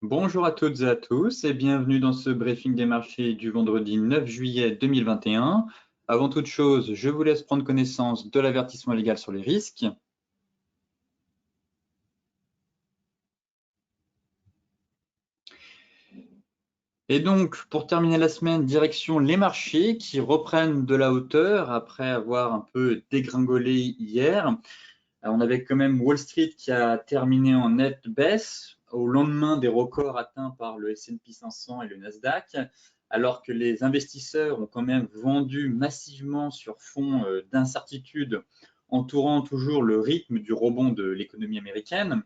Bonjour à toutes et à tous et bienvenue dans ce briefing des marchés du vendredi 9 juillet 2021. Avant toute chose, je vous laisse prendre connaissance de l'avertissement légal sur les risques. Et donc, pour terminer la semaine, direction les marchés qui reprennent de la hauteur après avoir un peu dégringolé hier. On avait quand même Wall Street qui a terminé en nette baisse au lendemain des records atteints par le S&P 500 et le Nasdaq, alors que les investisseurs ont quand même vendu massivement sur fond d'incertitude, entourant toujours le rythme du rebond de l'économie américaine.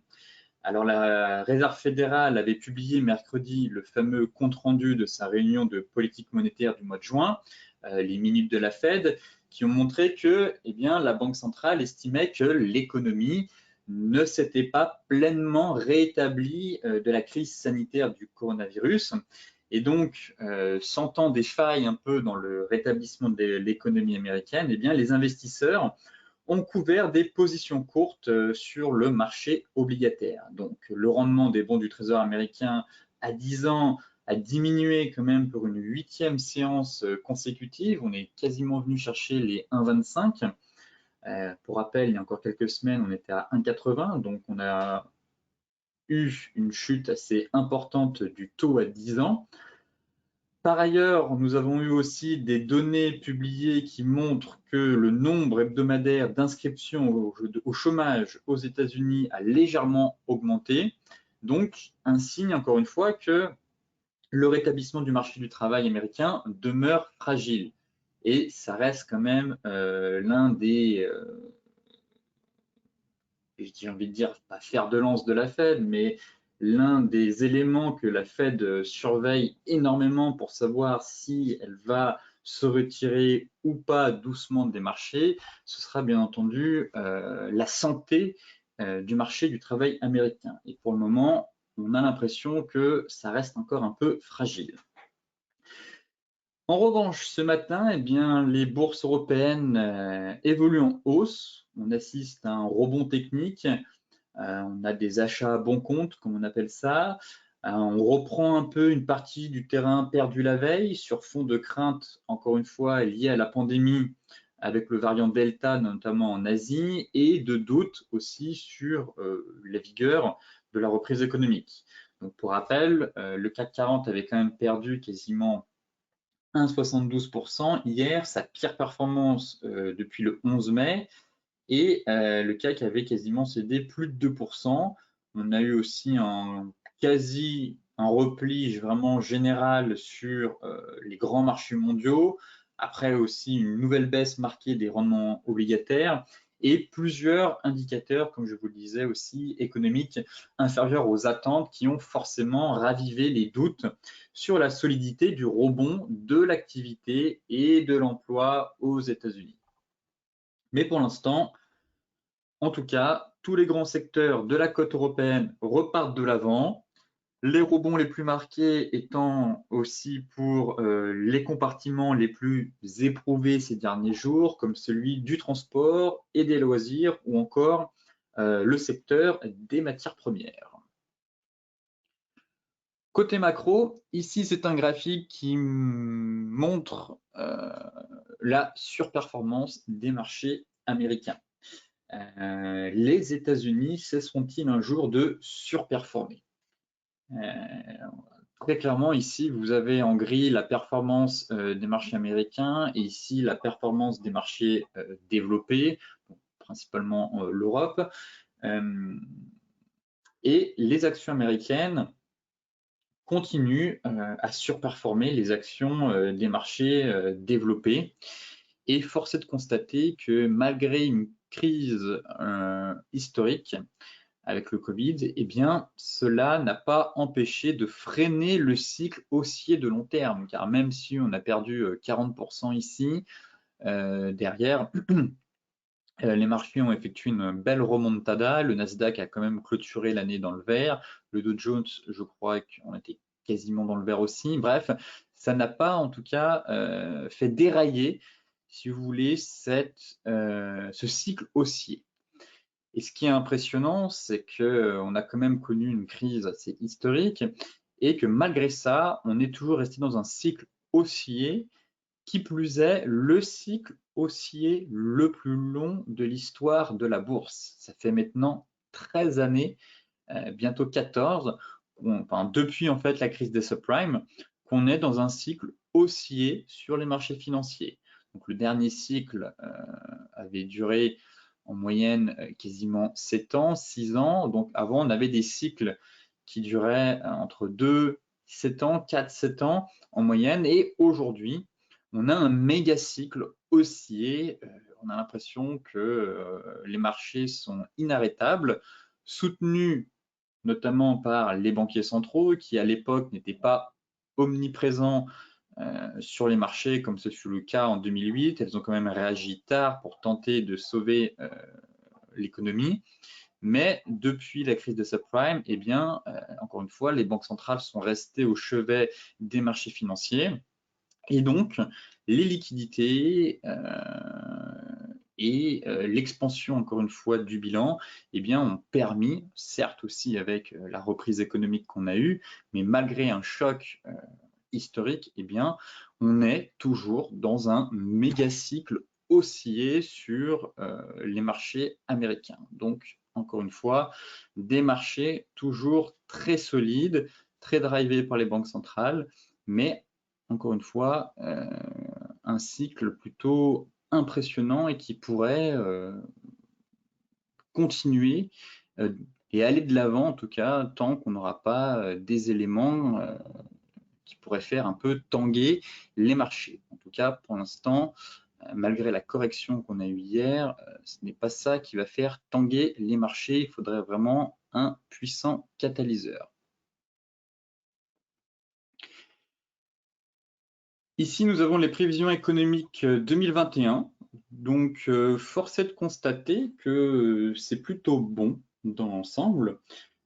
Alors la Réserve fédérale avait publié mercredi le fameux compte-rendu de sa réunion de politique monétaire du mois de juin, les minutes de la Fed, qui ont montré que la Banque centrale estimait que l'économie ne s'était pas pleinement rétablie de la crise sanitaire du coronavirus. Et donc, sentant des failles un peu dans le rétablissement de l'économie américaine, les investisseurs ont couvert des positions courtes sur le marché obligataire. Donc, le rendement des bons du Trésor américain à 10 ans a diminué quand même pour une 8e séance consécutive. On est quasiment venu chercher les 1,25. Pour rappel, il y a encore quelques semaines, on était à 1,80. Donc, on a eu une chute assez importante du taux à 10 ans. Par ailleurs, nous avons eu aussi des données publiées qui montrent que le nombre hebdomadaire d'inscriptions au chômage aux États-Unis a légèrement augmenté. Donc, un signe, encore une fois, que le rétablissement du marché du travail américain demeure fragile. Et ça reste quand même l'un des, j'ai envie de dire, pas fer de lance de la Fed, mais l'un des éléments que la Fed surveille énormément pour savoir si elle va se retirer ou pas doucement des marchés, ce sera bien entendu la santé du marché du travail américain. Et pour le moment, on a l'impression que ça reste encore un peu fragile. En revanche, ce matin, les bourses européennes évoluent en hausse. On assiste à un rebond technique. On a des achats à bon compte, comme on appelle ça. On reprend un peu une partie du terrain perdu la veille sur fond de crainte, encore une fois, liée à la pandémie avec le variant Delta, notamment en Asie, et de doutes aussi sur la vigueur de la reprise économique. Donc, pour rappel, le CAC 40 avait quand même perdu quasiment 1,72% hier, sa pire performance depuis le 11 mai. Et le CAC avait quasiment cédé plus de 2%. On a eu aussi un repli vraiment général sur les grands marchés mondiaux. Après aussi une nouvelle baisse marquée des rendements obligataires et plusieurs indicateurs, comme je vous le disais aussi, économiques inférieurs aux attentes qui ont forcément ravivé les doutes sur la solidité du rebond de l'activité et de l'emploi aux États-Unis. Mais pour l'instant, en tout cas, tous les grands secteurs de la côte européenne repartent de l'avant. Les rebonds les plus marqués étant aussi pour les compartiments les plus éprouvés ces derniers jours, comme celui du transport et des loisirs, ou encore le secteur des matières premières. Côté macro, ici c'est un graphique qui montre la surperformance des marchés américains. Les États-Unis cesseront-ils un jour de surperformer? Très clairement, ici, vous avez en gris la performance des marchés américains et ici la performance des marchés développés, principalement l'Europe. Et les actions américaines continuent à surperformer les actions des marchés développés. Et force est de constater que malgré une crise historique avec le Covid, cela n'a pas empêché de freiner le cycle haussier de long terme, car même si on a perdu 40% ici, derrière, les marchés ont effectué une belle remontada. Le Nasdaq a quand même clôturé l'année dans le vert. Le Dow Jones, je crois qu'on était quasiment dans le vert aussi. Bref, ça n'a pas en tout cas fait dérailler, si vous voulez, ce cycle haussier. Et ce qui est impressionnant, c'est qu'on a quand même connu une crise assez historique et que malgré ça, on est toujours resté dans un cycle haussier, qui plus est, le cycle haussier le plus long de l'histoire de la bourse. Ça fait maintenant 13 années, bientôt 14, enfin, depuis en fait la crise des subprimes, qu'on est dans un cycle haussier sur les marchés financiers. Donc le dernier cycle avait duré en moyenne quasiment 7 ans, 6 ans. Donc avant, on avait des cycles qui duraient entre 2, 7 ans, 4, 7 ans en moyenne. Et aujourd'hui, on a un méga cycle haussier. On a l'impression que les marchés sont inarrêtables, soutenus notamment par les banquiers centraux qui, à l'époque, n'étaient pas omniprésents sur les marchés, comme ce fut le cas en 2008. Elles ont quand même réagi tard pour tenter de sauver l'économie. Mais depuis la crise de subprime, eh bien, encore une fois, les banques centrales sont restées au chevet des marchés financiers. Et donc, les liquidités et l'expansion, encore une fois, du bilan, eh bien, ont permis, certes aussi avec la reprise économique qu'on a eue, mais malgré un choc historique, eh bien, on est toujours dans un méga cycle haussier sur les marchés américains. Donc, encore une fois, des marchés toujours très solides, très drivés par les banques centrales, mais encore une fois, un cycle plutôt impressionnant et qui pourrait continuer et aller de l'avant, en tout cas, tant qu'on n'aura pas des éléments qui pourraient faire un peu tanguer les marchés. En tout cas, pour l'instant, malgré la correction qu'on a eue hier, ce n'est pas ça qui va faire tanguer les marchés. Il faudrait vraiment un puissant catalyseur. Ici, nous avons les prévisions économiques 2021. Donc, force est de constater que c'est plutôt bon dans l'ensemble,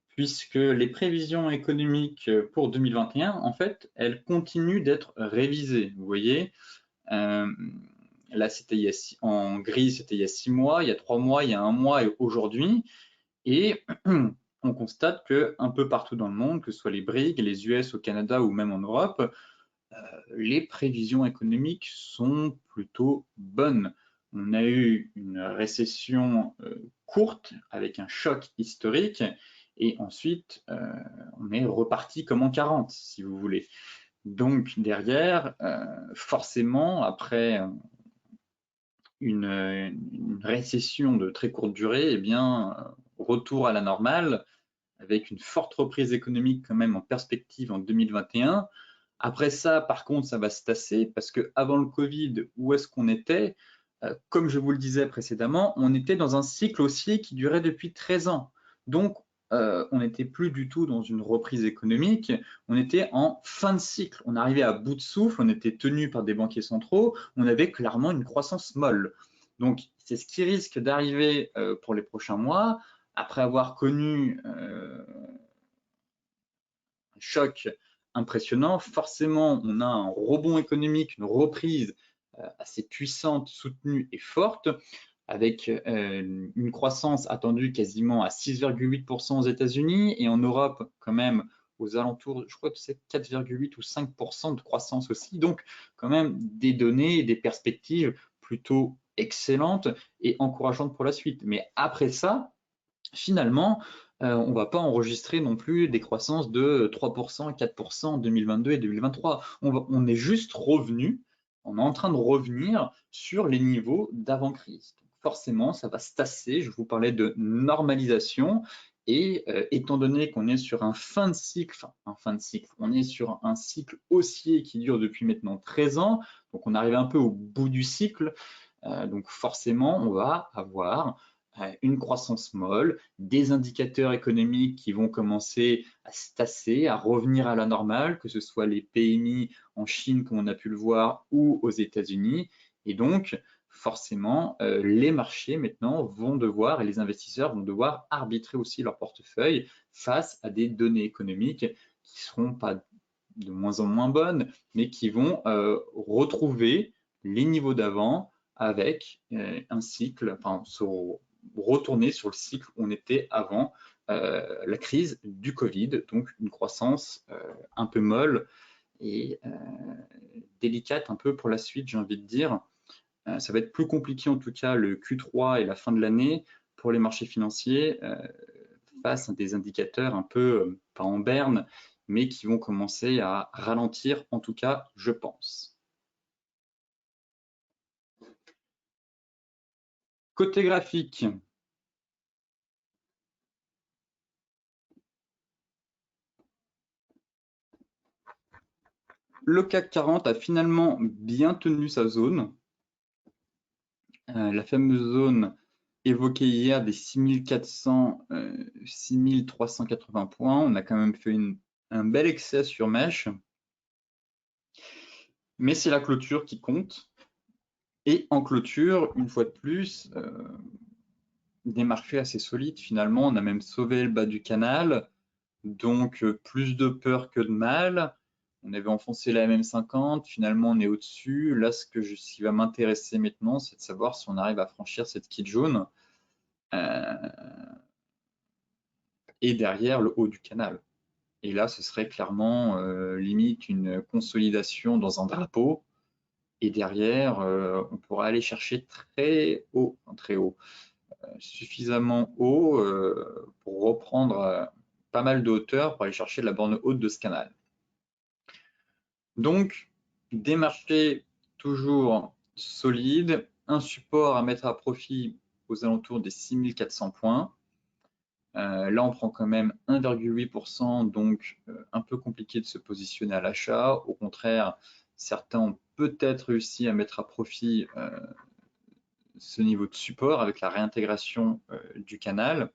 puisque les prévisions économiques pour 2021, en fait, elles continuent d'être révisées. Vous voyez, là, c'était en gris, c'était il y a 6 mois, il y a 3 mois, il y a 1 mois et aujourd'hui. Et on constate qu'un peu partout dans le monde, que ce soit les BRICS, les US au Canada ou même en Europe, les prévisions économiques sont plutôt bonnes. On a eu une récession courte avec un choc historique et ensuite on est reparti comme en 40 si vous voulez. Donc derrière, forcément, après une récession de très courte durée, eh bien, retour à la normale avec une forte reprise économique quand même en perspective en 2021. Après ça, par contre, ça va se tasser parce que avant le Covid, où est-ce qu'on était? Comme je vous le disais précédemment, on était dans un cycle haussier qui durait depuis 13 ans. Donc, on n'était plus du tout dans une reprise économique, on était en fin de cycle. On arrivait à bout de souffle, on était tenu par des banquiers centraux, on avait clairement une croissance molle. Donc, c'est ce qui risque d'arriver pour les prochains mois, après avoir connu un choc impressionnant. Forcément, on a un rebond économique, une reprise assez puissante, soutenue et forte, avec une croissance attendue quasiment à 6,8% aux États-Unis et en Europe quand même aux alentours, je crois que c'est 4,8 ou 5% de croissance aussi. Donc quand même des données et des perspectives plutôt excellentes et encourageantes pour la suite. Mais après ça, finalement, on ne va pas enregistrer non plus des croissances de 3%, 4% en 2022 et 2023. On est juste revenu, on est en train de revenir sur les niveaux d'avant-crise. Forcément, ça va se tasser. Je vous parlais de normalisation. Et étant donné qu'on est sur un fin de cycle, on est sur un cycle haussier qui dure depuis maintenant 13 ans, donc on arrive un peu au bout du cycle, donc forcément, on va avoir une croissance molle, des indicateurs économiques qui vont commencer à se tasser, à revenir à la normale, que ce soit les PMI en Chine, comme on a pu le voir, ou aux États-Unis. Et donc, forcément, les marchés maintenant vont devoir, et les investisseurs vont devoir arbitrer aussi leur portefeuille face à des données économiques qui ne seront pas de moins en moins bonnes, mais qui vont retrouver les niveaux d'avant avec un cycle, enfin, retourner sur le cycle où on était avant la crise du Covid, donc une croissance un peu molle et délicate un peu pour la suite, j'ai envie de dire. Ça va être plus compliqué en tout cas le Q3 et la fin de l'année pour les marchés financiers face à des indicateurs un peu, pas en berne, mais qui vont commencer à ralentir, en tout cas, je pense. Côté graphique, le CAC 40 a finalement bien tenu sa zone. La fameuse zone évoquée hier des 6400, 6380 points. On a quand même fait un bel excès sur mèche. Mais c'est la clôture qui compte. Et en clôture, une fois de plus, des marchés assez solides finalement. On a même sauvé le bas du canal. Donc, plus de peur que de mal. On avait enfoncé la MM50, finalement on est au-dessus. Là, ce qui va m'intéresser maintenant, c'est de savoir si on arrive à franchir cette kit jaune et derrière le haut du canal. Et là, ce serait clairement limite une consolidation dans un drapeau. Et derrière, on pourra aller chercher très haut, suffisamment haut pour reprendre pas mal de hauteur pour aller chercher la borne haute de ce canal. Donc, des marchés toujours solides, un support à mettre à profit aux alentours des 6400 points. Là, on prend quand même 1,8%, donc un peu compliqué de se positionner à l'achat. Au contraire, certains ont peut-être réussi à mettre à profit ce niveau de support avec la réintégration du canal.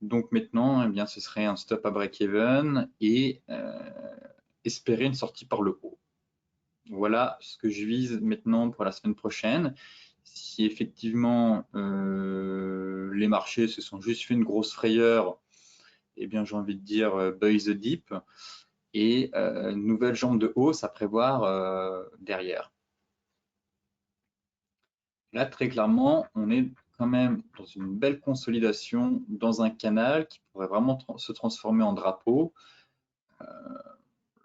Donc maintenant, eh bien, ce serait un stop à break-even et espérer une sortie par le haut. Voilà ce que je vise maintenant pour la semaine prochaine. Si effectivement les marchés se sont juste fait une grosse frayeur, eh bien j'ai envie de dire buy the dip et nouvelle jambe de hausse à prévoir derrière. Là, très clairement, on est quand même dans une belle consolidation dans un canal qui pourrait vraiment se transformer en drapeau.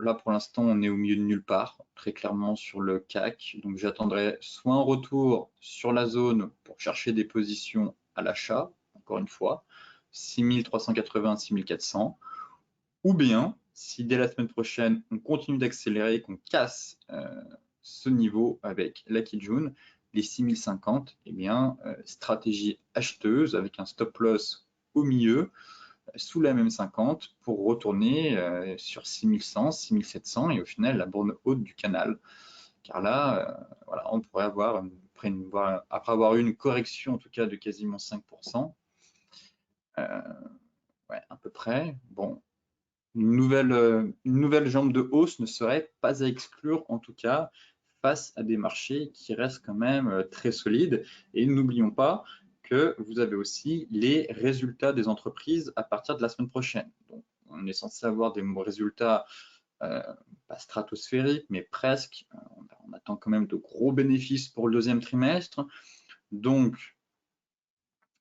Là, pour l'instant, on est au milieu de nulle part, très clairement sur le CAC. Donc, j'attendrai soit un retour sur la zone pour chercher des positions à l'achat, encore une fois, 6380, 6400, ou bien, si dès la semaine prochaine, on continue d'accélérer, qu'on casse ce niveau avec la Kijun, les 6050, eh bien, stratégie acheteuse avec un stop loss au milieu, sous la même 50 pour retourner sur 6100, 6700 et au final la borne haute du canal. Car là, voilà, on pourrait avoir, après avoir eu une correction en tout cas de quasiment 5%, ouais, à peu près, bon, une nouvelle jambe de hausse ne serait pas à exclure en tout cas face à des marchés qui restent quand même très solides. Et n'oublions pas que vous avez aussi les résultats des entreprises à partir de la semaine prochaine. Donc, on est censé avoir des résultats pas stratosphériques, mais presque. On attend quand même de gros bénéfices pour le deuxième trimestre. Donc,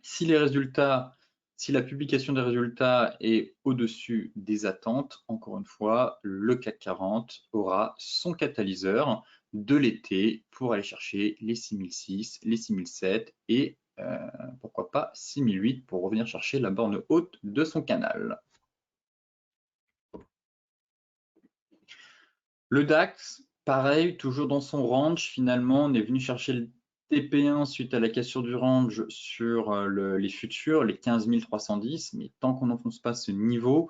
si la publication des résultats est au-dessus des attentes, encore une fois, le CAC 40 aura son catalyseur de l'été pour aller chercher les 6006, les 6007 et pourquoi pas 6008 pour revenir chercher la borne haute de son canal. Le DAX, pareil, toujours dans son range, finalement, on est venu chercher le TP1 suite à la cassure du range sur les futurs, les 15 310, mais tant qu'on n'enfonce pas ce niveau,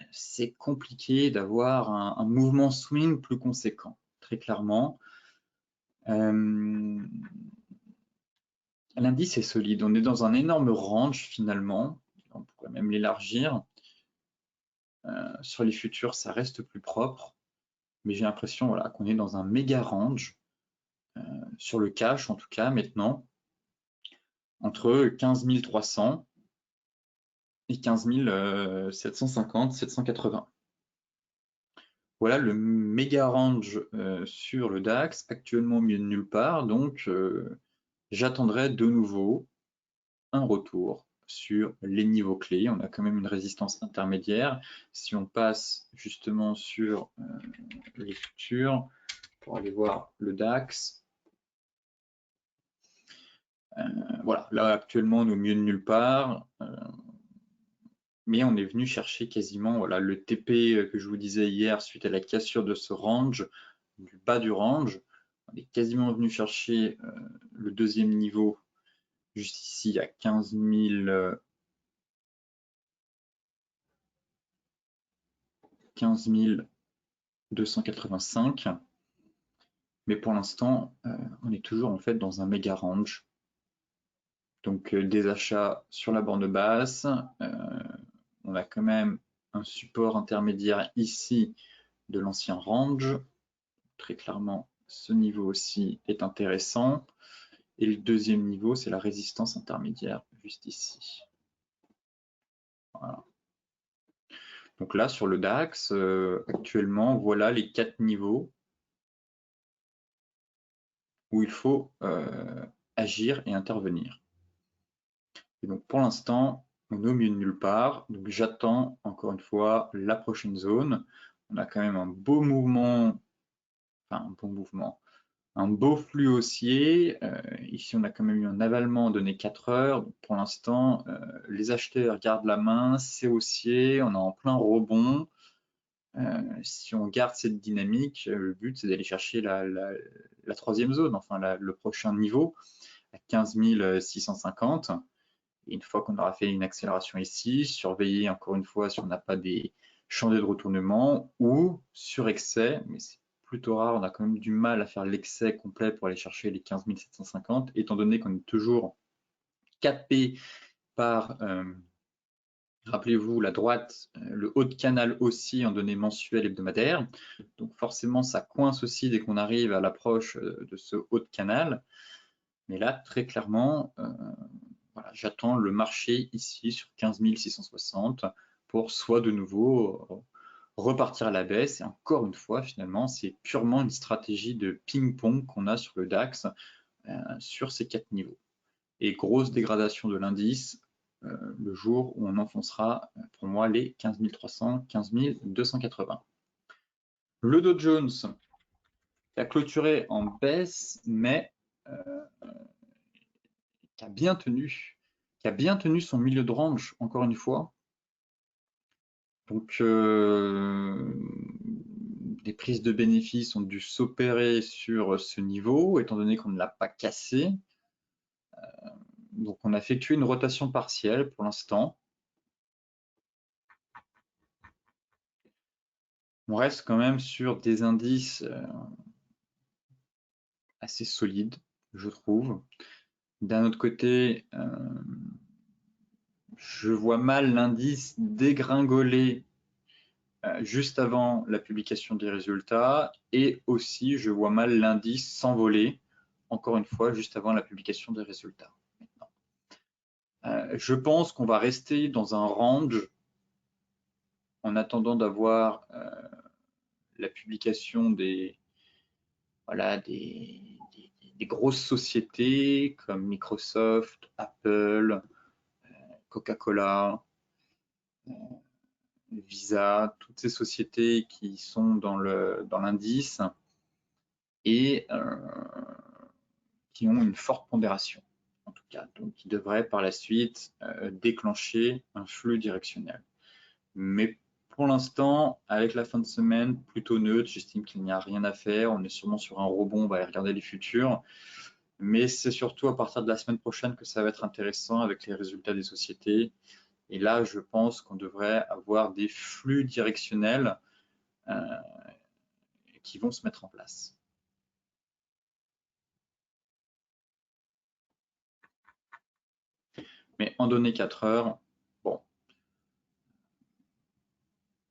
c'est compliqué d'avoir un mouvement swing plus conséquent, très clairement. L'indice est solide, on est dans un énorme range finalement, on pourrait même l'élargir. Sur les futurs, ça reste plus propre, mais j'ai l'impression voilà, qu'on est dans un méga range, sur le cash en tout cas maintenant, entre 15 300 et 15 750, 780. Voilà le méga range sur le DAX, actuellement au milieu de nulle part, donc j'attendrai de nouveau un retour sur les niveaux clés. On a quand même une résistance intermédiaire. Si on passe justement sur les futurs, pour aller voir le DAX, voilà, là actuellement on est au milieu de nulle part, mais on est venu chercher quasiment voilà, le TP que je vous disais hier suite à la cassure de ce range, du bas du range. On est quasiment venu chercher le deuxième niveau juste ici à 15 285. Mais pour l'instant, on est toujours en fait dans un méga range. Donc des achats sur la bande basse. On a quand même un support intermédiaire ici de l'ancien range. Très clairement, ce niveau aussi est intéressant. Et le deuxième niveau, c'est la résistance intermédiaire, juste ici. Voilà. Donc là, sur le DAX, actuellement, voilà les 4 niveaux où il faut agir et intervenir. Et donc pour l'instant, on est au milieu de nulle part. Donc j'attends encore une fois la prochaine zone. On a quand même un beau mouvement, enfin un bon mouvement, un beau flux haussier. Ici, on a quand même eu un avalement donné 4 heures. Donc, pour l'instant, les acheteurs gardent la main, c'est haussier, on est en plein rebond. Si on garde cette dynamique, le but, c'est d'aller chercher la troisième zone, enfin le prochain niveau, à 15 650. Et une fois qu'on aura fait une accélération ici, surveiller encore une fois si on n'a pas des chandelles de retournement ou sur excès, mais c'est plutôt rare, on a quand même du mal à faire l'excès complet pour aller chercher les 15 750, étant donné qu'on est toujours capé par, rappelez-vous, la droite, le haut de canal aussi en données mensuelles hebdomadaires. Donc forcément, ça coince aussi dès qu'on arrive à l'approche de ce haut de canal. Mais là, très clairement, voilà, j'attends le marché ici sur 15 660 pour soit de nouveau repartir à la baisse. Et encore une fois, finalement, c'est purement une stratégie de ping-pong qu'on a sur le DAX sur ces 4 niveaux. Et grosse dégradation de l'indice le jour où on enfoncera pour moi les 15 300, 15 280. Le Dow Jones a clôturé en baisse, mais qui a bien tenu son milieu de range, encore une fois. Donc, des prises de bénéfices ont dû s'opérer sur ce niveau, étant donné qu'on ne l'a pas cassé. Donc, on a effectué une rotation partielle pour l'instant. On reste quand même sur des indices assez solides, je trouve. D'un autre côté, je vois mal l'indice dégringoler juste avant la publication des résultats et aussi je vois mal l'indice s'envoler, encore une fois, juste avant la publication des résultats. Je pense qu'on va rester dans un range en attendant d'avoir la publication des, voilà, des grosses sociétés comme Microsoft, Apple, Coca-Cola, Visa, toutes ces sociétés qui sont dans l'indice et qui ont une forte pondération, en tout cas, donc qui devraient par la suite déclencher un flux directionnel. Mais pour l'instant, avec la fin de semaine plutôt neutre, j'estime qu'il n'y a rien à faire. On est sûrement sur un rebond, on va aller regarder les futurs. Mais c'est surtout à partir de la semaine prochaine que ça va être intéressant avec les résultats des sociétés. Et là, je pense qu'on devrait avoir des flux directionnels qui vont se mettre en place. Mais en données 4 heures, bon,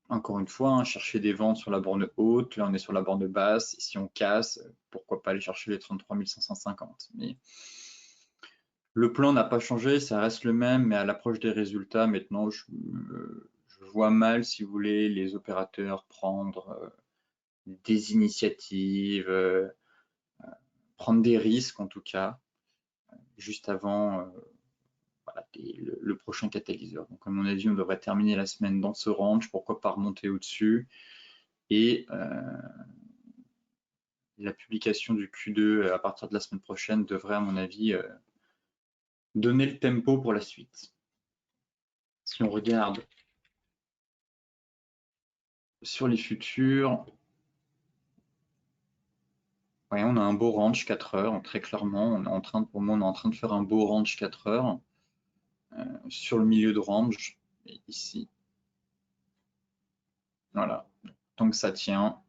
encore une fois, hein, chercher des ventes sur la borne haute, là on est sur la borne basse, et si on casse, pourquoi pas aller chercher les 33 550. Mais le plan n'a pas changé, ça reste le même, mais à l'approche des résultats, maintenant, je vois mal, si vous voulez, les opérateurs prendre des initiatives, prendre des risques en tout cas, juste avant le prochain catalyseur. Donc à mon avis, on devrait terminer la semaine dans ce range, pourquoi pas remonter au-dessus. Et la publication du Q2 à partir de la semaine prochaine devrait, à mon avis, donner le tempo pour la suite. Si on regarde sur les futurs, ouais, on a un beau range 4 heures, très clairement. Pour moi, on est en train de faire un beau range 4 heures sur le milieu de range, ici. Voilà, tant que ça tient.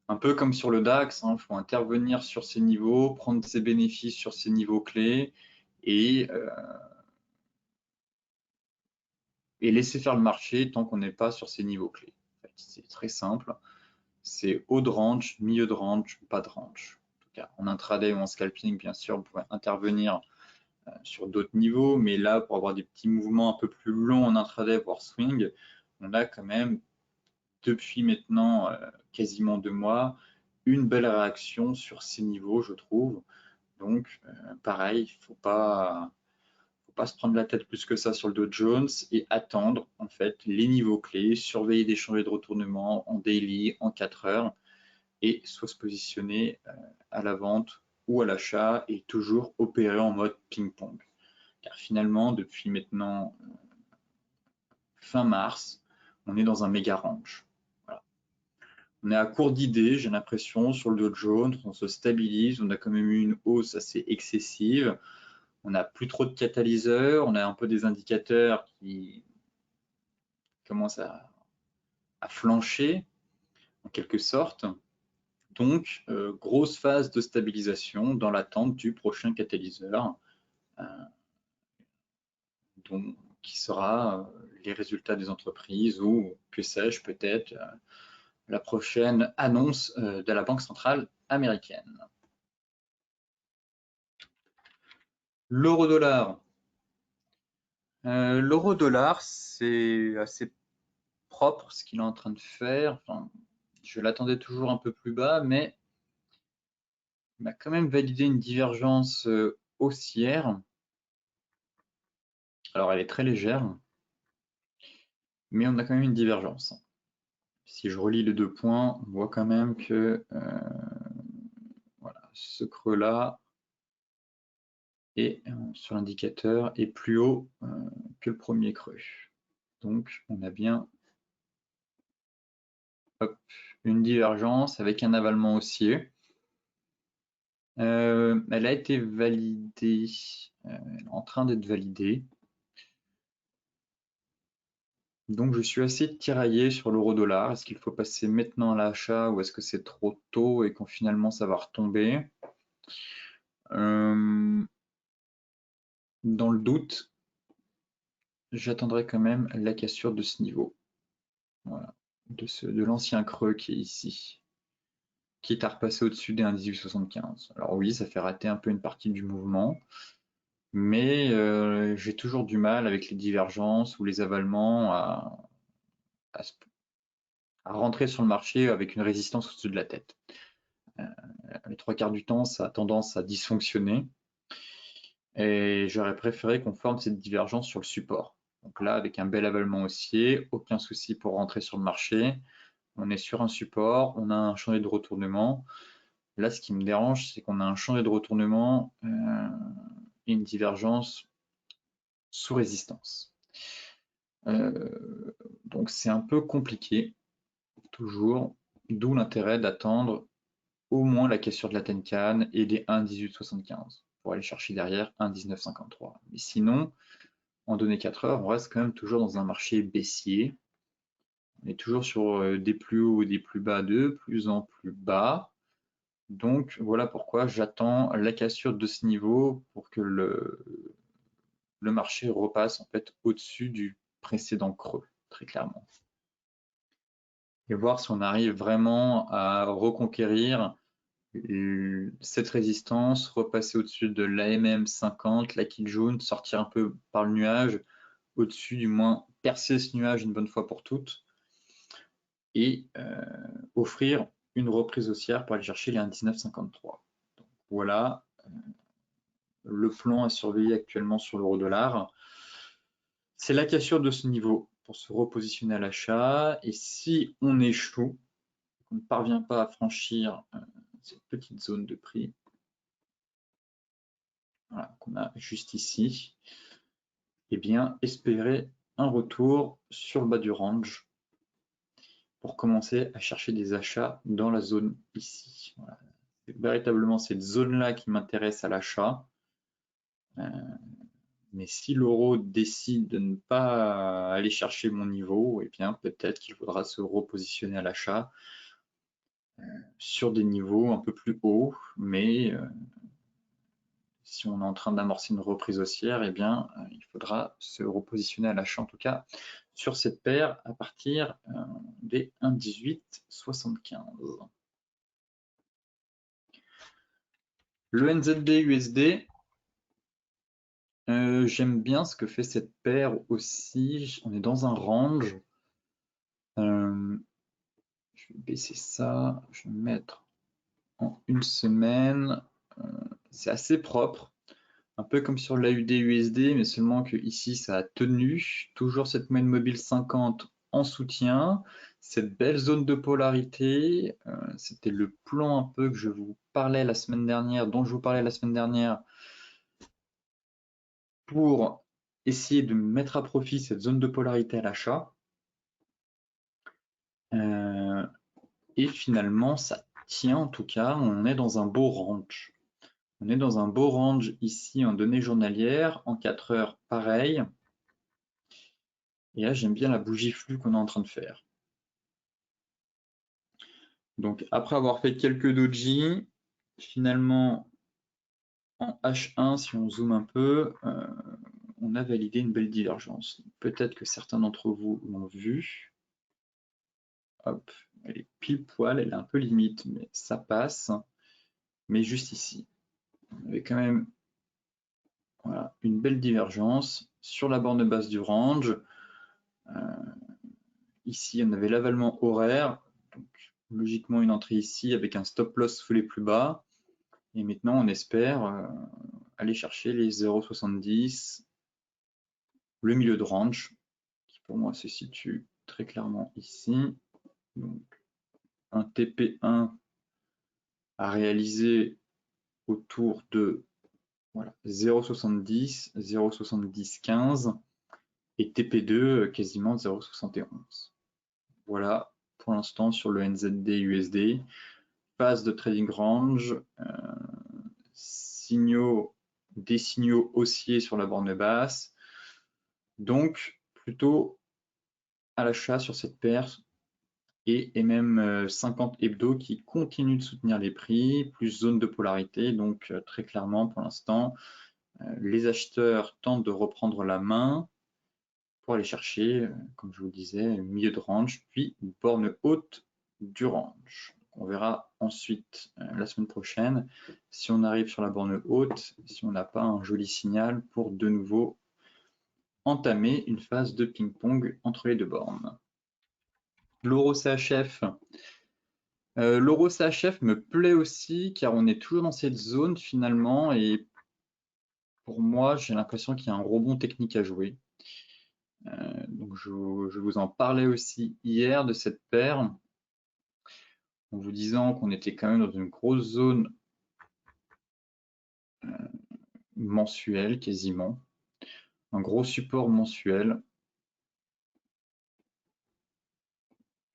Un peu comme sur le DAX, il faut intervenir sur ces niveaux, prendre ses bénéfices sur ces niveaux clés et laisser faire le marché tant qu'on n'est pas sur ces niveaux clés. En fait, c'est très simple. C'est haut de range, milieu de range, pas de range. En tout cas, en intraday ou en scalping, bien sûr, vous pouvez intervenir sur d'autres niveaux, mais là, pour avoir des petits mouvements un peu plus longs en intraday, voire swing, on a quand même, depuis maintenant quasiment 2 mois, une belle réaction sur ces niveaux, je trouve. Donc, pareil, il ne faut pas se prendre la tête plus que ça sur le Dow Jones et attendre en fait les niveaux clés, surveiller des changements de retournement en daily, en 4 heures, et soit se positionner à la vente ou à l'achat et toujours opérer en mode ping-pong. Car finalement, depuis maintenant fin mars, on est dans un méga range. Voilà. On est à court d'idées, j'ai l'impression, sur le Dow Jones, on se stabilise, on a quand même eu une hausse assez excessive. On n'a plus trop de catalyseurs, on a un peu des indicateurs qui commencent à flancher en quelque sorte. Donc, grosse phase de stabilisation dans l'attente du prochain catalyseur, qui sera les résultats des entreprises ou, que sais-je, peut-être la prochaine annonce de la Banque centrale américaine. L'euro-dollar. L'euro-dollar, c'est assez propre ce qu'il est en train de faire. Enfin, je l'attendais toujours un peu plus bas, mais il m'a quand même validé une divergence haussière. Alors, elle est très légère, mais on a quand même une divergence. Si je relis les 2 points, on voit quand même que voilà, ce creux-là est sur l'indicateur est plus haut que le premier creux. Donc, on a bien une divergence avec un avalement haussier. Elle a été validée, elle est en train d'être validée. Donc je suis assez tiraillé sur l'euro-dollar. Est-ce qu'il faut passer maintenant à l'achat ou est-ce que c'est trop tôt et quand finalement ça va retomber? Dans le doute, j'attendrai quand même la cassure de ce niveau. Voilà, de l'ancien creux qui est ici, quitte à repasser au-dessus des 1,1875. Alors oui, ça fait rater un peu une partie du mouvement, mais j'ai toujours du mal avec les divergences ou les avalements à rentrer sur le marché avec une résistance au-dessus de la tête. Les 3/4 du temps, ça a tendance à dysfonctionner et j'aurais préféré qu'on forme cette divergence sur le support. Donc là, avec un bel avalement haussier, aucun souci pour rentrer sur le marché. On est sur un support, on a un chantier de retournement. Là, ce qui me dérange, c'est qu'on a un chantier de retournement et une divergence sous résistance. Donc c'est un peu compliqué, toujours, d'où l'intérêt d'attendre au moins la cassure de la Tenkan et des 1,1875 pour aller chercher derrière 1,1953. Mais sinon, en données 4 heures, on reste quand même toujours dans un marché baissier. On est toujours sur des plus hauts et des plus bas de plus en plus bas. Donc voilà pourquoi j'attends la cassure de ce niveau pour que le marché repasse en fait au-dessus du précédent creux, très clairement. Et voir si on arrive vraiment à reconquérir cette résistance, repasser au-dessus de l'AMM 50, la Kijun, sortir un peu par le nuage, au-dessus du moins percer ce nuage une bonne fois pour toutes et offrir une reprise haussière pour aller chercher les 1,1953. Donc voilà le plan à surveiller actuellement sur l'euro-dollar, c'est la cassure de ce niveau pour se repositionner à l'achat. Et si on échoue, on ne parvient pas à franchir cette petite zone de prix, voilà, qu'on a juste ici, eh bien, espérer un retour sur le bas du range pour commencer à chercher des achats dans la zone ici. Voilà. C'est véritablement cette zone-là qui m'intéresse à l'achat. Mais si l'euro décide de ne pas aller chercher mon niveau, eh bien peut-être qu'il faudra se repositionner à l'achat sur des niveaux un peu plus hauts. Mais si on est en train d'amorcer une reprise haussière, eh bien il faudra se repositionner à l'achat en tout cas sur cette paire à partir des 1,1875. Le NZD-USD, j'aime bien ce que fait cette paire aussi. On est dans un range. Je vais baisser ça. Je vais mettre en une semaine. C'est assez propre. Un peu comme sur l'AUD-USD, mais seulement que ici ça a tenu. Toujours cette moyenne mobile 50 en soutien. Cette belle zone de polarité. C'était le plan un peu que je vous parlais la semaine dernière, dont je vous parlais la semaine dernière, pour essayer de mettre à profit cette zone de polarité à l'achat. Et finalement, ça tient en tout cas, on est dans un beau range. On est dans un beau range ici en données journalières, en 4 heures pareil. Et là, j'aime bien la bougie flux qu'on est en train de faire. Donc après avoir fait quelques doji, finalement en H1, si on zoome un peu, on a validé une belle divergence. Peut-être que certains d'entre vous l'ont vu. Hop, elle est pile poil, elle est un peu limite, mais ça passe. Mais juste ici, on avait quand même voilà, une belle divergence sur la borne basse du range. Ici, on avait l'avalement horaire, donc logiquement une entrée ici avec un stop loss sous les plus bas. Et maintenant, on espère aller chercher les 0,70, le milieu de range, qui pour moi se situe très clairement ici. Donc, un TP1 à réaliser autour de voilà, 0,70, 0,7015 et TP2 quasiment 0,71. Voilà pour l'instant sur le NZD USD. Phase de trading range, des signaux haussiers sur la borne basse. Donc plutôt à l'achat sur cette paire et même 50 hebdo qui continue de soutenir les prix, plus zone de polarité. Donc très clairement pour l'instant, les acheteurs tentent de reprendre la main pour aller chercher, comme je vous le disais, milieu de range, puis une borne haute du range. On verra ensuite la semaine prochaine si on arrive sur la borne haute, si on n'a pas un joli signal pour de nouveau entamer une phase de ping-pong entre les deux bornes. L'euro CHF. L'euro CHF me plaît aussi car on est toujours dans cette zone finalement et pour moi j'ai l'impression qu'il y a un rebond technique à jouer. Donc je vous en parlais aussi hier de cette paire en vous disant qu'on était quand même dans une grosse zone mensuelle quasiment, un gros support mensuel,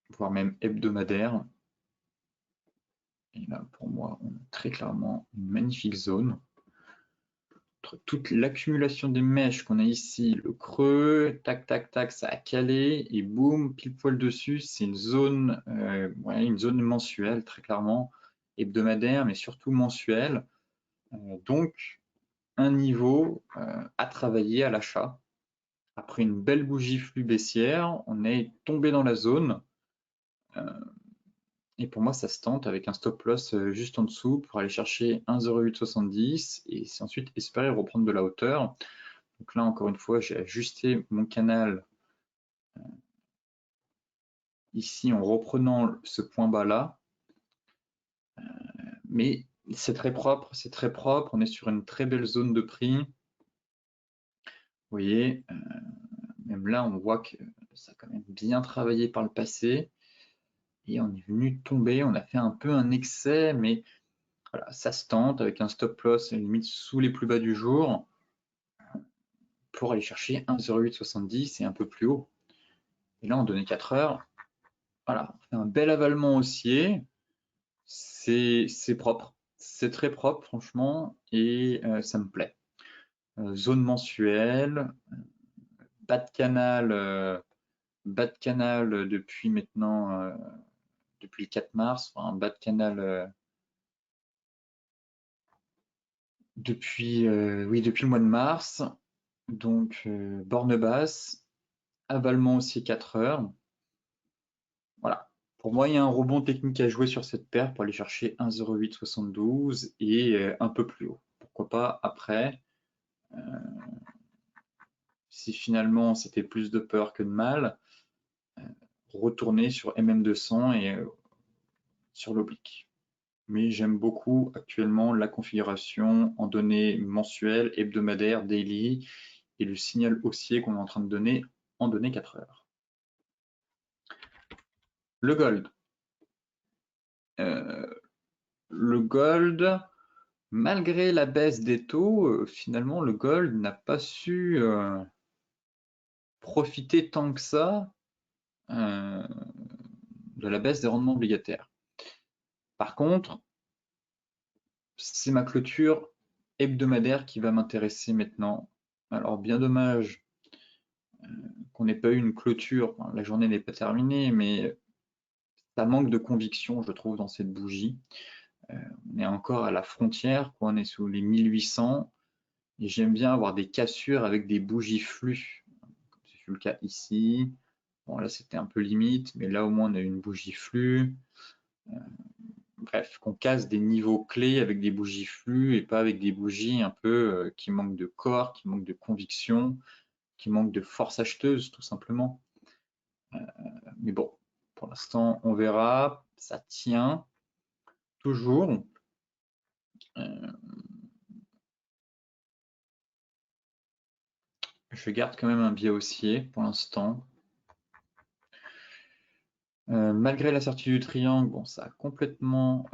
voire même hebdomadaire. Et là pour moi on a très clairement une magnifique zone. Toute l'accumulation des mèches qu'on a ici, le creux, tac, tac, tac, ça a calé et boum, pile poil dessus, c'est une zone mensuelle, très clairement, hebdomadaire, mais surtout mensuelle. Donc, un niveau à travailler à l'achat. Après une belle bougie flux baissière, on est tombé dans la zone. Et pour moi, ça se tente avec un stop loss juste en dessous pour aller chercher 1,0870 et ensuite espérer reprendre de la hauteur. Donc là, encore une fois, j'ai ajusté mon canal ici en reprenant ce point bas là. Mais C'est très propre, c'est très propre. On est sur une très belle zone de prix. Vous voyez, même là, on voit que ça a quand même bien travaillé par le passé. Et on est venu tomber, on a fait un peu un excès, mais voilà, ça se tente avec un stop loss limite sous les plus bas du jour pour aller chercher 1,0870 et un peu plus haut. Et là, en données 4 heures, voilà, on fait un bel avalement haussier. C'est propre, c'est très propre, franchement, et ça me plaît. Zone mensuelle, bas de canal, depuis maintenant, depuis le 4 mars, enfin, bas de canal depuis, oui, depuis le mois de mars. Donc, borne basse, avalement aussi 4 heures. Voilà. Pour moi, il y a un rebond technique à jouer sur cette paire pour aller chercher 1,0872 et un peu plus haut. Pourquoi pas après, si finalement c'était plus de peur que de mal, retourner sur MM200 et sur l'oblique. Mais j'aime beaucoup actuellement la configuration en données mensuelles, hebdomadaires, daily et le signal haussier qu'on est en train de donner en données 4 heures. Le gold. Le gold, malgré la baisse des taux, finalement le gold n'a pas su profiter tant que ça de la baisse des rendements obligataires. Par contre, c'est ma clôture hebdomadaire qui va m'intéresser maintenant. Alors bien dommage qu'on n'ait pas eu une clôture, enfin, la journée n'est pas terminée, mais ça manque de conviction, je trouve, dans cette bougie. On est encore à la frontière, quoi. On est sous les 1800, et j'aime bien avoir des cassures avec des bougies flux, comme c'est le cas ici. Bon, là, c'était un peu limite, mais là, au moins, on a une bougie flux. Bref, qu'on casse des niveaux clés avec des bougies flux et pas avec des bougies un peu qui manquent de corps, qui manquent de conviction, qui manquent de force acheteuse, tout simplement. Mais bon, pour l'instant, on verra. Ça tient toujours. Je garde quand même un biais haussier pour l'instant. Malgré la sortie du triangle, bon, ça a complètement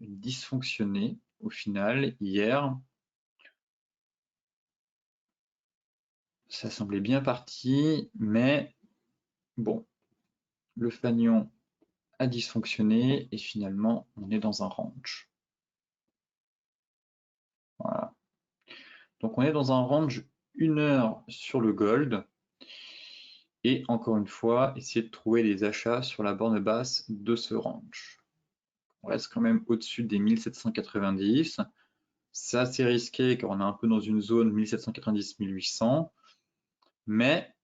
dysfonctionné au final hier. Ça semblait bien parti, mais bon, le fanion a dysfonctionné et finalement on est dans un range. Voilà. Donc on est dans un range 1 heure sur le gold et encore une fois essayer de trouver des achats sur la borne basse de ce range. On reste quand même au-dessus des 1790. C'est assez risqué car on est un peu dans une zone 1790-1800, mais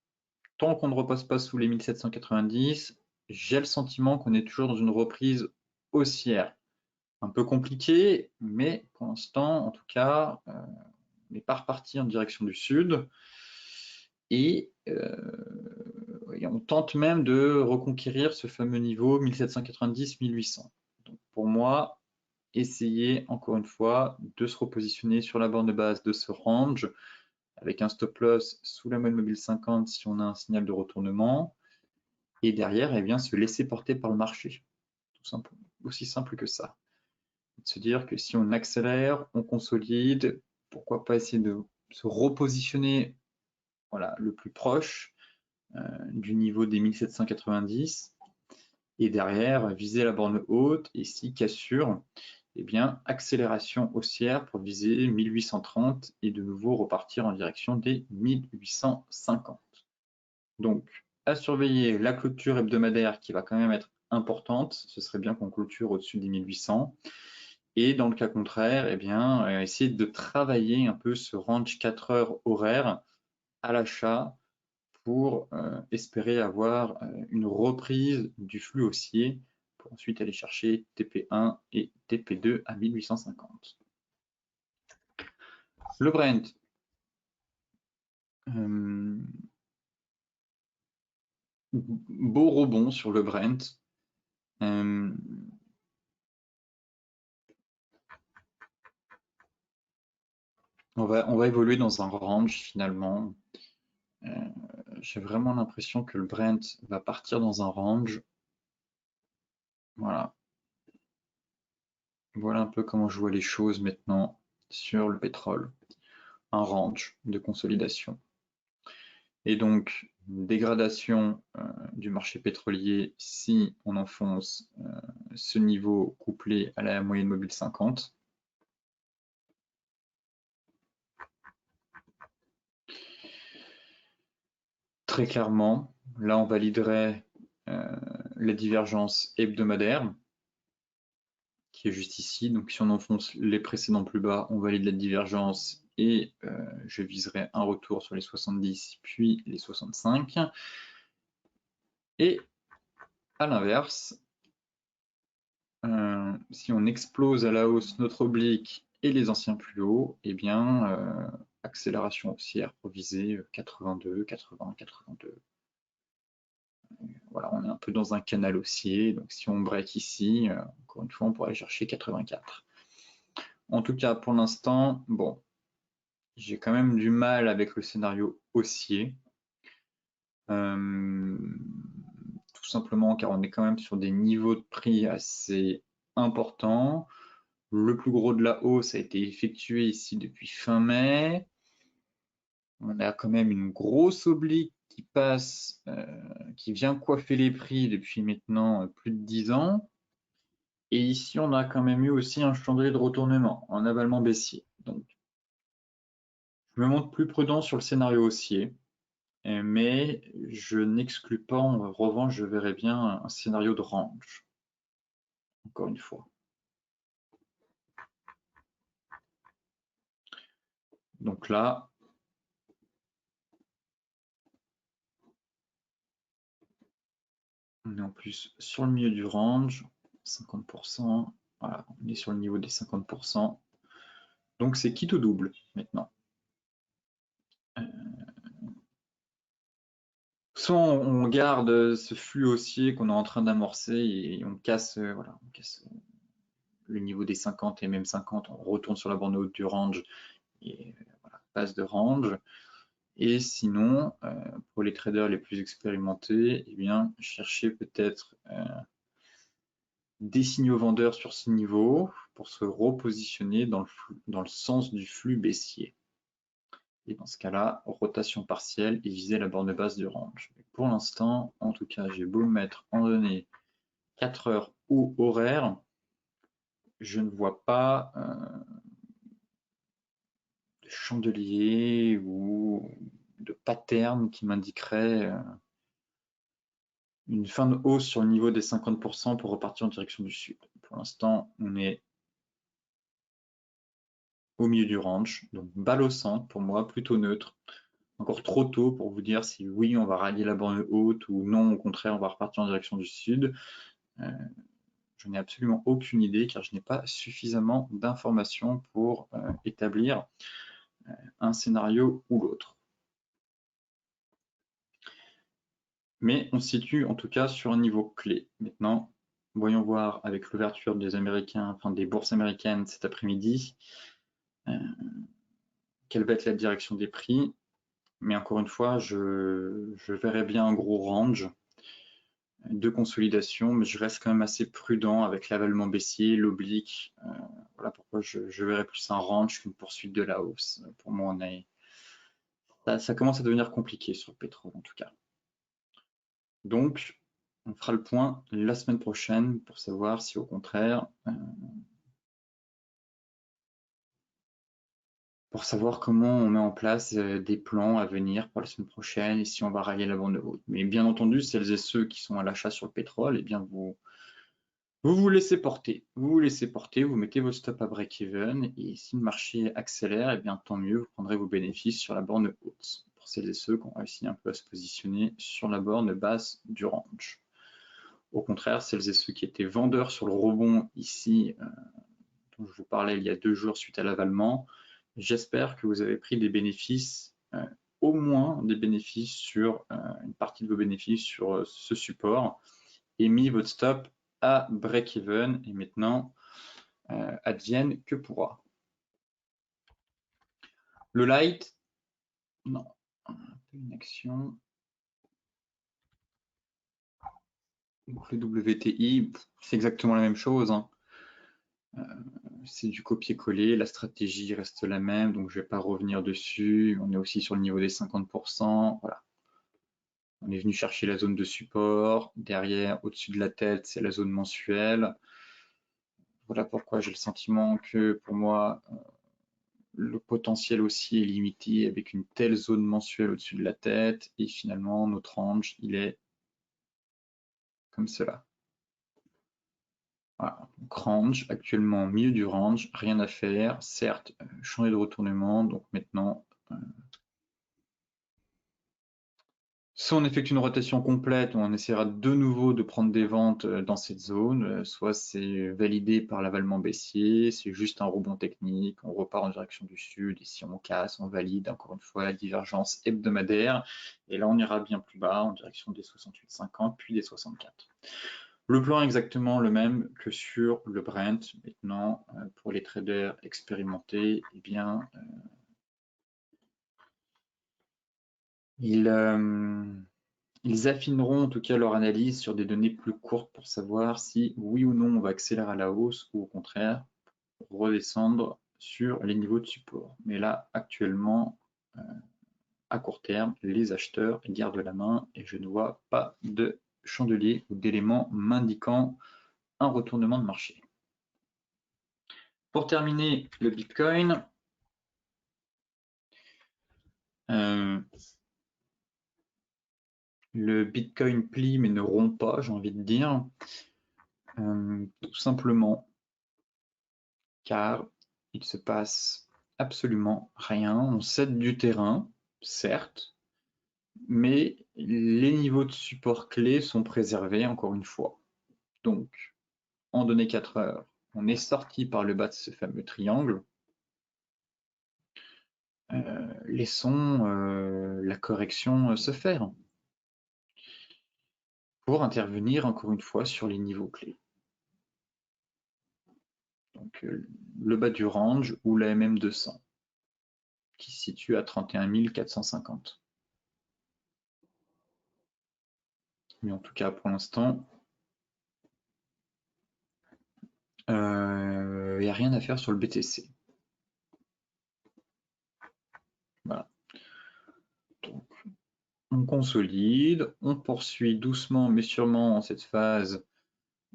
tant qu'on ne repasse pas sous les 1790, j'ai le sentiment qu'on est toujours dans une reprise haussière. Un peu compliqué, mais pour l'instant, en tout cas, on n'est pas reparti en direction du sud. Et on tente même de reconquérir ce fameux niveau 1790-1800. Donc pour moi, essayer encore une fois de se repositionner sur la borne de base de ce range avec un stop loss sous la moyenne mobile 50 si on a un signal de retournement et derrière eh bien, se laisser porter par le marché. Tout simple, aussi simple que ça. De se dire que si on accélère, on consolide, pourquoi pas essayer de se repositionner voilà, le plus proche du niveau des 1790 et derrière viser la borne haute et si cassure, eh bien accélération haussière pour viser 1830 et de nouveau repartir en direction des 1850. Donc à surveiller la clôture hebdomadaire qui va quand même être importante, ce serait bien qu'on clôture au-dessus des 1800 et dans le cas contraire, eh bien essayer de travailler un peu ce range 4 heures horaire à l'achat pour espérer avoir une reprise du flux haussier pour ensuite aller chercher TP1 et TP2 à 1850. Le Brent, beau rebond sur le Brent. On va évoluer dans un range finalement. Euh, j'ai vraiment l'impression que le Brent va partir dans un range. Voilà. Voilà un peu comment je vois les choses maintenant sur le pétrole. Un range de consolidation. Et donc, une dégradation du marché pétrolier si on enfonce ce niveau couplé à la moyenne mobile 50. Très clairement, là on validerait la divergence hebdomadaire qui est juste ici. Donc si on enfonce les précédents plus bas, on valide la divergence et je viserai un retour sur les 70 puis les 65. Et à l'inverse, si on explose à la hausse notre oblique et les anciens plus hauts, eh bien accélération haussière pour viser 82, 80, 82. Voilà, on est un peu dans un canal haussier, donc si on break ici, encore une fois, on pourrait aller chercher 84. En tout cas, pour l'instant, bon, j'ai quand même du mal avec le scénario haussier. Tout simplement car on est quand même sur des niveaux de prix assez importants. Le plus gros de la hausse a été effectué ici depuis fin mai. On a quand même une grosse oblique qui passe, qui vient coiffer les prix depuis maintenant plus de 10 ans. Et ici, on a quand même eu aussi un chandelier de retournement en avalement baissier. Donc, je me montre plus prudent sur le scénario haussier, mais je n'exclus pas, en revanche, je verrais bien un scénario de range, encore une fois. Donc là, on est en plus sur le milieu du range, 50%. Voilà, on est sur le niveau des 50%. Donc c'est quitte au double maintenant. Soit on garde ce flux haussier qu'on est en train d'amorcer et on casse, voilà, on casse le niveau des 50 et même 50, on retourne sur la bande haute du range et voilà, passe de range. Et sinon, pour les traders les plus expérimentés, eh bien, chercher peut-être des signaux vendeurs sur ce niveau pour se repositionner dans le sens du flux baissier. Et dans ce cas-là, rotation partielle et viser la borne basse du range. Mais pour l'instant, en tout cas, j'ai beau mettre en données 4 heures ou horaire, je ne vois pas de chandelier ou de pattern qui m'indiquerait une fin de hausse sur le niveau des 50% pour repartir en direction du sud. Pour l'instant, on est au milieu du range, donc balle au centre pour moi, plutôt neutre. Encore trop tôt pour vous dire si oui, on va rallier la borne haute ou non, au contraire, on va repartir en direction du sud. Je n'ai absolument aucune idée car je n'ai pas suffisamment d'informations pour établir un scénario ou l'autre. Mais on se situe en tout cas sur un niveau clé. Maintenant, voyons voir avec l'ouverture des Américains, enfin des bourses américaines cet après-midi, quelle va être la direction des prix. Mais encore une fois, je verrais bien un gros range de consolidation, mais je reste quand même assez prudent avec l'avalement baissier, l'oblique. Voilà pourquoi je verrais plus un range qu'une poursuite de la hausse. Pour moi, ça commence à devenir compliqué sur le pétrole en tout cas. Donc, on fera le point la semaine prochaine pour savoir si au contraire, pour savoir comment on met en place des plans à venir pour la semaine prochaine et si on va rallier la bande haute. Mais bien entendu, celles et ceux qui sont à l'achat sur le pétrole, eh bien vous laissez porter. Vous vous laissez porter, vous mettez votre stop à break-even et si le marché accélère, eh bien tant mieux, vous prendrez vos bénéfices sur la borne haute. Pour celles et ceux qui ont réussi un peu à se positionner sur la borne basse du range. Au contraire, celles et ceux qui étaient vendeurs sur le rebond ici, dont je vous parlais il y a 2 jours suite à l'avalement, j'espère que vous avez pris des bénéfices, au moins des bénéfices sur une partie de vos bénéfices sur ce support et mis votre stop à break-even et maintenant advienne que pourra. Le light, non, une action. Donc le WTI, c'est exactement la même chose, hein. C'est du copier-coller, la stratégie reste la même, donc je ne vais pas revenir dessus. On est aussi sur le niveau des 50%. Voilà. On est venu chercher la zone de support. Derrière, au-dessus de la tête, c'est la zone mensuelle. Voilà pourquoi j'ai le sentiment que pour moi, le potentiel aussi est limité avec une telle zone mensuelle au-dessus de la tête. Et finalement, notre range, il est comme cela. Voilà. Donc range, actuellement au milieu du range, rien à faire. Certes, changer de retournement. Donc maintenant, soit on effectue une rotation complète, où on essaiera de nouveau de prendre des ventes dans cette zone, soit c'est validé par l'avalement baissier, c'est juste un rebond technique, on repart en direction du sud, et si on casse, on valide encore une fois la divergence hebdomadaire, et là on ira bien plus bas en direction des 68,50 puis des 64. Le plan est exactement le même que sur le Brent. Maintenant, pour les traders expérimentés, eh bien, ils affineront en tout cas leur analyse sur des données plus courtes pour savoir si oui ou non on va accélérer à la hausse ou au contraire redescendre sur les niveaux de support. Mais là, actuellement, à court terme, les acheteurs gardent la main et je ne vois pas de chandelier ou d'éléments m'indiquant un retournement de marché. Pour terminer le Bitcoin, le Bitcoin plie mais ne rompt pas, j'ai envie de dire, tout simplement car il se passe absolument rien. On cède du terrain, certes, mais les niveaux de support clés sont préservés encore une fois. Donc, en données 4 heures, on est sorti par le bas de ce fameux triangle. Laissons la correction se faire pour intervenir encore une fois sur les niveaux clés. Donc, le bas du range ou la MM200 qui se situe à 31 450. Mais en tout cas, pour l'instant, il n'y a rien à faire sur le BTC. Voilà. Donc, on consolide, on poursuit doucement mais sûrement cette phase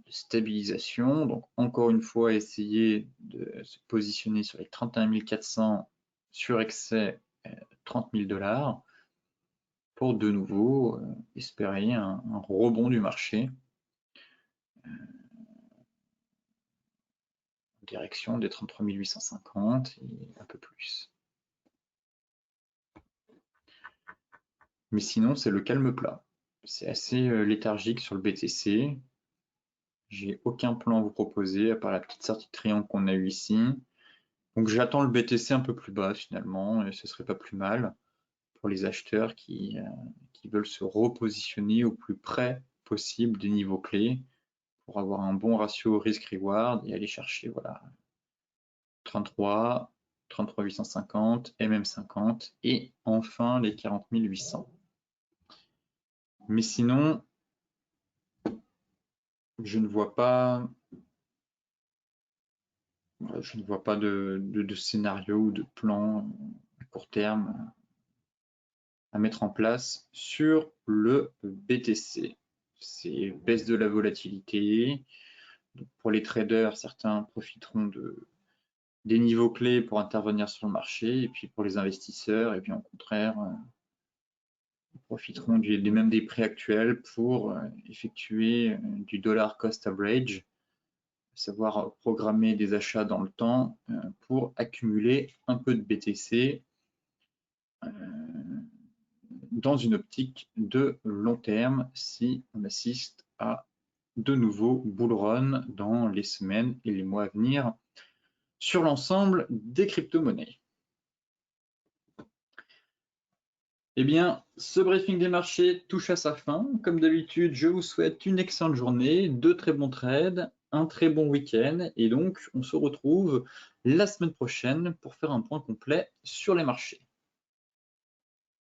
de stabilisation. Donc, encore une fois, essayer de se positionner sur les 31 400 sur excès 30 000 $ pour de nouveau espérer un rebond du marché en direction des 33 850 et un peu plus. Mais sinon, c'est le calme plat. C'est assez léthargique sur le BTC. J'ai aucun plan à vous proposer à part la petite sortie de triangle qu'on a eu ici. Donc j'attends le BTC un peu plus bas finalement et ce serait pas plus mal pour les acheteurs qui veulent se repositionner au plus près possible des niveaux clés pour avoir un bon ratio risque-reward et aller chercher voilà 33, 33 850, MM50 et enfin les 40 800. Mais sinon, je ne vois pas de scénario ou de plan à court terme à mettre en place sur le BTC. C'est baisse de la volatilité. Donc pour les traders, certains profiteront des niveaux clés pour intervenir sur le marché, et puis pour les investisseurs, et bien au contraire, profiteront même des prix actuels pour effectuer du dollar cost average, savoir programmer des achats dans le temps pour accumuler un peu de BTC dans une optique de long terme si on assiste à de nouveaux bull run dans les semaines et les mois à venir sur l'ensemble des crypto-monnaies. Eh bien, ce briefing des marchés touche à sa fin. Comme d'habitude, je vous souhaite une excellente journée, de très bons trades un très bon week-end et donc on se retrouve la semaine prochaine pour faire un point complet sur les marchés.